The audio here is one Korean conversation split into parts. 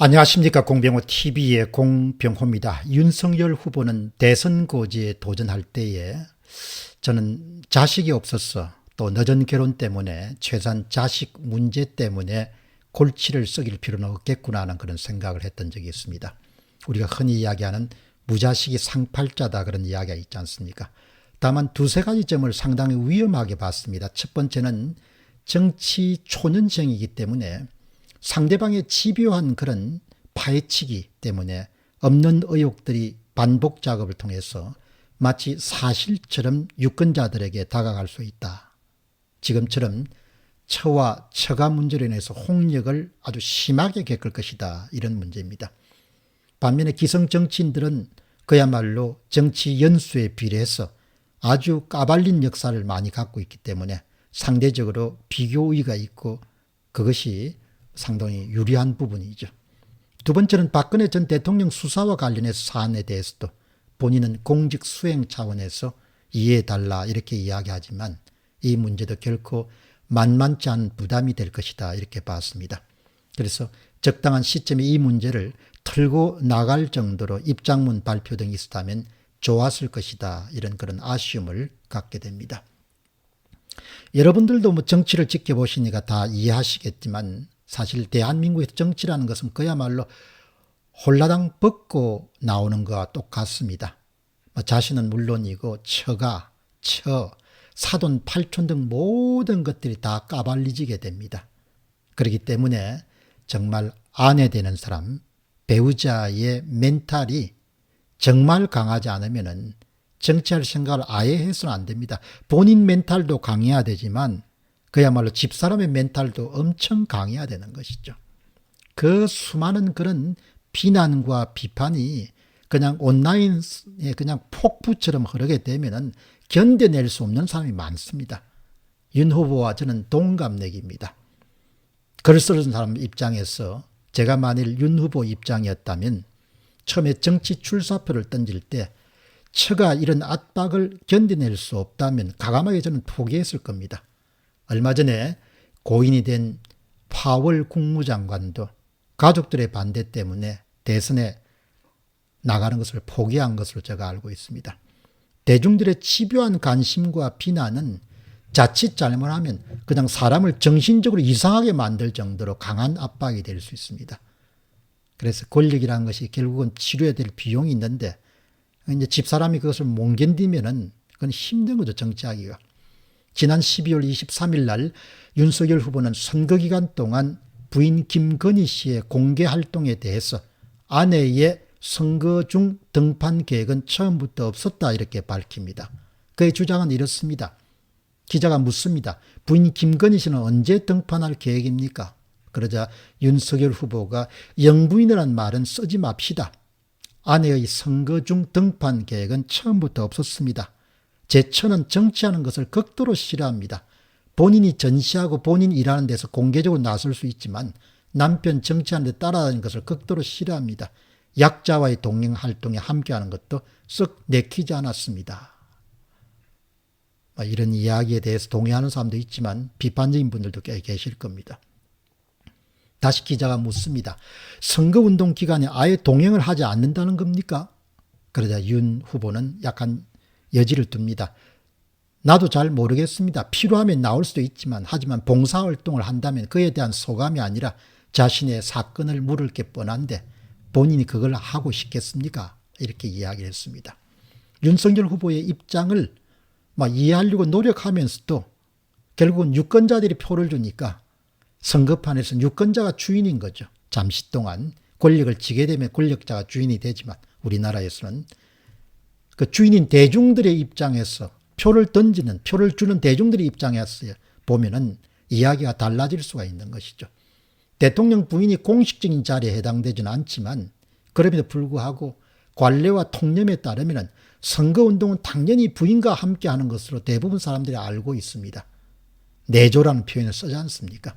안녕하십니까. 공병호 TV의 공병호입니다. 윤석열 후보는 대선 고지에 도전할 때에 저는 자식이 없었어, 또 늦은 결혼 때문에, 최소한 자식 문제 때문에 골치를 썩일 필요는 없겠구나 하는 그런 생각을 했던 적이 있습니다. 우리가 흔히 이야기하는 무자식이 상팔자다, 그런 이야기가 있지 않습니까? 다만 두세 가지 점을 상당히 위험하게 봤습니다. 첫 번째는 정치 초년생이기 때문에 상대방의 집요한 그런 파헤치기 때문에 없는 의혹들이 반복 작업을 통해서 마치 사실처럼 유권자들에게 다가갈 수 있다. 지금처럼 처와 처가 문제로 인해서 홍역을 아주 심하게 겪을 것이다, 이런 문제입니다. 반면에 기성 정치인들은 그야말로 정치 연수에 비례해서 아주 까발린 역사를 많이 갖고 있기 때문에 상대적으로 비교의가 있고, 그것이 상당히 유리한 부분이죠. 두 번째는 박근혜 전 대통령 수사와 관련해서 사안에 대해서도 본인은 공직 수행 차원에서 이해해달라 이렇게 이야기하지만 이 문제도 결코 만만치 않은 부담이 될 것이다, 이렇게 봤습니다. 그래서 적당한 시점에 이 문제를 털고 나갈 정도로 입장문 발표 등이 있었다면 좋았을 것이다, 이런 그런 아쉬움을 갖게 됩니다. 여러분들도 정치를 지켜보시니까 다 이해하시겠지만 사실 대한민국의 정치라는 것은 그야말로 홀라당 벗고 나오는 것과 똑같습니다. 자신은 물론이고 처가, 사돈, 팔촌 등 모든 것들이 다 까발리지게 됩니다. 그렇기 때문에 정말 아내 되는 사람, 배우자의 멘탈이 정말 강하지 않으면 정치할 생각을 아예 해서는 안 됩니다. 본인 멘탈도 강해야 되지만 그야말로 집사람의 멘탈도 엄청 강해야 되는 것이죠. 그 수많은 그런 비난과 비판이 그냥 온라인에 그냥 폭풍처럼 흐르게 되면은 견뎌낼 수 없는 사람이 많습니다. 윤 후보와 저는 동갑내기입니다. 글 쓰는 사람 입장에서 제가 만일 윤 후보 입장이었다면 처음에 정치 출사표를 던질 때 처가 이런 압박을 견뎌낼 수 없다면 과감하게 저는 포기했을 겁니다. 얼마 전에 고인이 된 파월 국무장관도 가족들의 반대 때문에 대선에 나가는 것을 포기한 것으로 제가 알고 있습니다. 대중들의 집요한 관심과 비난은 자칫 잘못하면 그냥 사람을 정신적으로 이상하게 만들 정도로 강한 압박이 될 수 있습니다. 그래서 권력이라는 것이 결국은 치료해야 될 비용이 있는데 이제 집사람이 그것을 못 견디면은 그건 힘든 거죠, 정치하기가. 지난 12월 23일 날 윤석열 후보는 선거 기간 동안 부인 김건희 씨의 공개 활동에 대해서 아내의 선거 중 등판 계획은 처음부터 없었다, 이렇게 밝힙니다. 그의 주장은 이렇습니다. 기자가 묻습니다. 부인 김건희 씨는 언제 등판할 계획입니까? 그러자 윤석열 후보가 영부인이라는 말은 쓰지 맙시다. 아내의 선거 중 등판 계획은 처음부터 없었습니다. 제 처는 정치하는 것을 극도로 싫어합니다. 본인이 전시하고 본인 일하는 데서 공개적으로 나설 수 있지만 남편 정치하는 데 따라다니는 것을 극도로 싫어합니다. 약자와의 동행 활동에 함께하는 것도 썩 내키지 않았습니다. 이런 이야기에 대해서 동의하는 사람도 있지만 비판적인 분들도 꽤 계실 겁니다. 다시 기자가 묻습니다. 선거운동 기간에 아예 동행을 하지 않는다는 겁니까? 그러자 윤 후보는 약간 여지를 둡니다. 나도 잘 모르겠습니다. 필요하면 나올 수도 있지만, 하지만 봉사활동을 한다면 그에 대한 소감이 아니라 자신의 사건을 물을 게 뻔한데 본인이 그걸 하고 싶겠습니까? 이렇게 이야기를 했습니다. 윤석열 후보의 입장을 이해하려고 노력하면서도 결국은 유권자들이 표를 주니까 선거판에서는 유권자가 주인인 거죠. 잠시 동안 권력을 쥐게 되면 권력자가 주인이 되지만 우리나라에서는 그 주인인 대중들의 입장에서 표를 던지는, 표를 주는 대중들의 입장에서 보면은 이야기가 달라질 수가 있는 것이죠. 대통령 부인이 공식적인 자리에 해당되지는 않지만 그럼에도 불구하고 관례와 통념에 따르면 선거운동은 당연히 부인과 함께 하는 것으로 대부분 사람들이 알고 있습니다. 내조라는 표현을 쓰지 않습니까?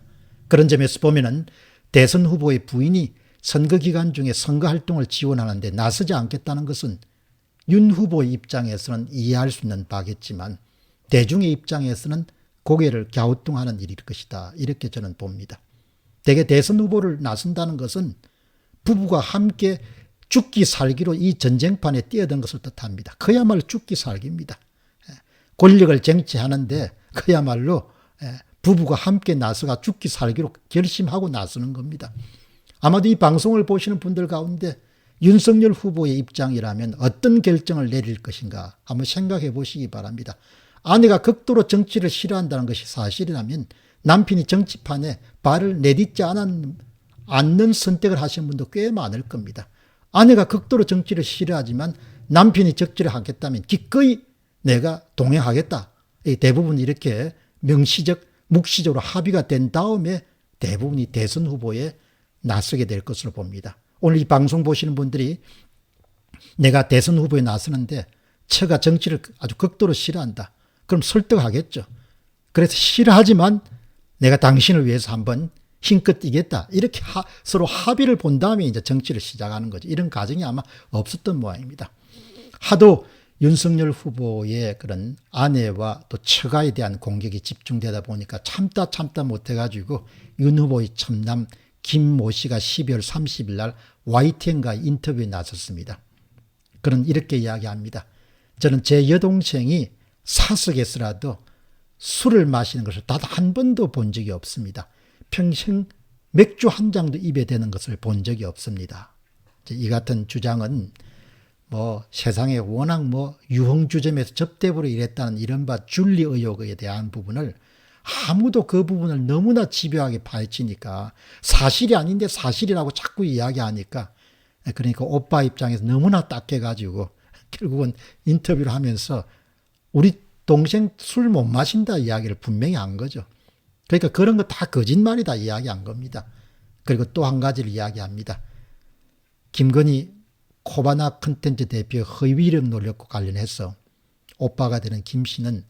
그런 점에서 보면은 대선 후보의 부인이 선거 기간 중에 선거 활동을 지원하는데 나서지 않겠다는 것은 윤 후보의 입장에서는 이해할 수 있는 바겠지만 대중의 입장에서는 고개를 갸우뚱하는 일일 것이다, 이렇게 저는 봅니다. 대개 대선 후보를 나선다는 것은 부부가 함께 죽기 살기로 이 전쟁판에 뛰어든 것을 뜻합니다. 그야말로 죽기 살기입니다. 권력을 쟁취하는데 그야말로 부부가 함께 나서가 죽기 살기로 결심하고 나서는 겁니다. 아마도 이 방송을 보시는 분들 가운데 윤석열 후보의 입장이라면 어떤 결정을 내릴 것인가 한번 생각해 보시기 바랍니다. 아내가 극도로 정치를 싫어한다는 것이 사실이라면 남편이 정치판에 발을 내딛지 않는 선택을 하신 분도 꽤 많을 겁니다. 아내가 극도로 정치를 싫어하지만 남편이 정치를 하겠다면 기꺼이 내가 동행하겠다. 대부분 이렇게 명시적, 묵시적으로 합의가 된 다음에 대부분이 대선 후보에 나서게 될 것으로 봅니다. 오늘 이 방송 보시는 분들이 내가 대선 후보에 나서는데 처가 정치를 아주 극도로 싫어한다. 그럼 설득하겠죠. 그래서 싫어하지만 내가 당신을 위해서 한번 힘껏 뛰겠다. 이렇게 서로 합의를 본 다음에 이제 정치를 시작하는 거죠. 이런 과정이 아마 없었던 모양입니다. 하도 윤석열 후보의 그런 아내와 또 처가에 대한 공격이 집중되다 보니까 참다 못해가지고 윤 후보의 첨남 김모 씨가 12월 30일 날 YTN과 인터뷰에 나섰습니다. 그는 이렇게 이야기합니다. 저는 제 여동생이 사석에서라도 술을 마시는 것을 단 한 번도 본 적이 없습니다. 평생 맥주 한 잔도 입에 대는 것을 본 적이 없습니다. 이 같은 주장은 세상에 워낙 유흥주점에서 접대부로 일했다는 이른바 줄리 의혹에 대한 부분을 아무도 그 부분을 너무나 집요하게 파헤치니까 사실이 아닌데 사실이라고 자꾸 이야기하니까 그러니까 오빠 입장에서 너무나 딱해가지고 결국은 인터뷰를 하면서 우리 동생 술 못 마신다 이야기를 분명히 한 거죠. 그러니까 그런 거 다 거짓말이다 이야기한 겁니다. 그리고 또 한 가지를 이야기합니다. 김건희 코바나 컨텐츠 대표 허위 이름 논란과 관련해서 오빠가 되는 김 씨는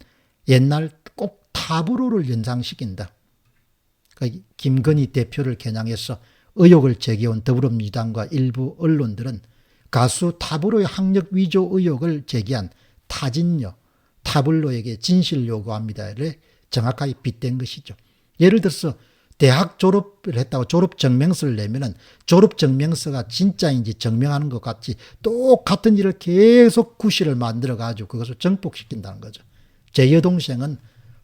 옛날 꼭 타브로를 연상시킨다. 그러니까 김건희 대표를 겨냥해서 의혹을 제기해온 더불어민주당과 일부 언론들은 가수 타브로의 학력 위조 의혹을 제기한 타진녀, 타블로에게 진실 요구합니다를 정확하게 빗댄 것이죠. 예를 들어서 대학 졸업을 했다고 졸업 증명서를 내면은 졸업 증명서가 진짜인지 증명하는 것 같이 똑같은 일을 계속 구실을 만들어 가지고 그것을 정복시킨다는 거죠. 제 여동생은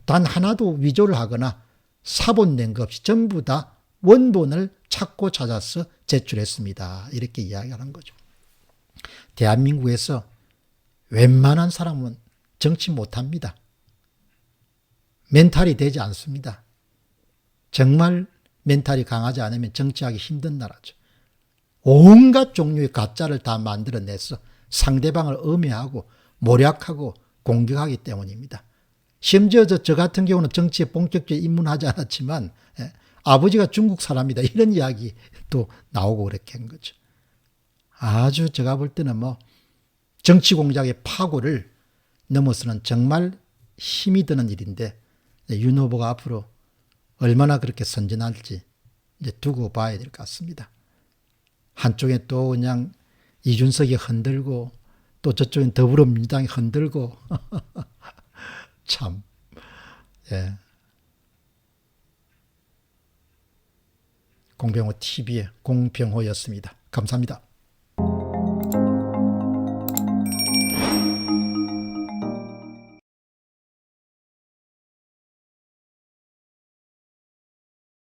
단 하나도 위조를 하거나 사본 낸 것 없이 전부 다 원본을 찾고 찾아서 제출했습니다. 이렇게 이야기하는 거죠. 대한민국에서 웬만한 사람은 정치 못합니다. 멘탈이 되지 않습니다. 정말 멘탈이 강하지 않으면 정치하기 힘든 나라죠. 온갖 종류의 가짜를 다 만들어내서 상대방을 음해하고 모략하고 공격하기 때문입니다. 심지어 저 같은 경우는 정치에 본격적으로 입문하지 않았지만 아버지가 중국 사람이다 이런 이야기 또 나오고 그렇게 한 거죠. 아주 제가 볼 때는 정치 공작의 파고를 넘어서는 정말 힘이 드는 일인데 윤 후보가 앞으로 얼마나 그렇게 선전할지 이제 두고 봐야 될 것 같습니다. 한쪽에 또 그냥 이준석이 흔들고 또 저쪽엔 더불어민주당이 흔들고 참 공병호 TV의 공병호였습니다. 감사합니다.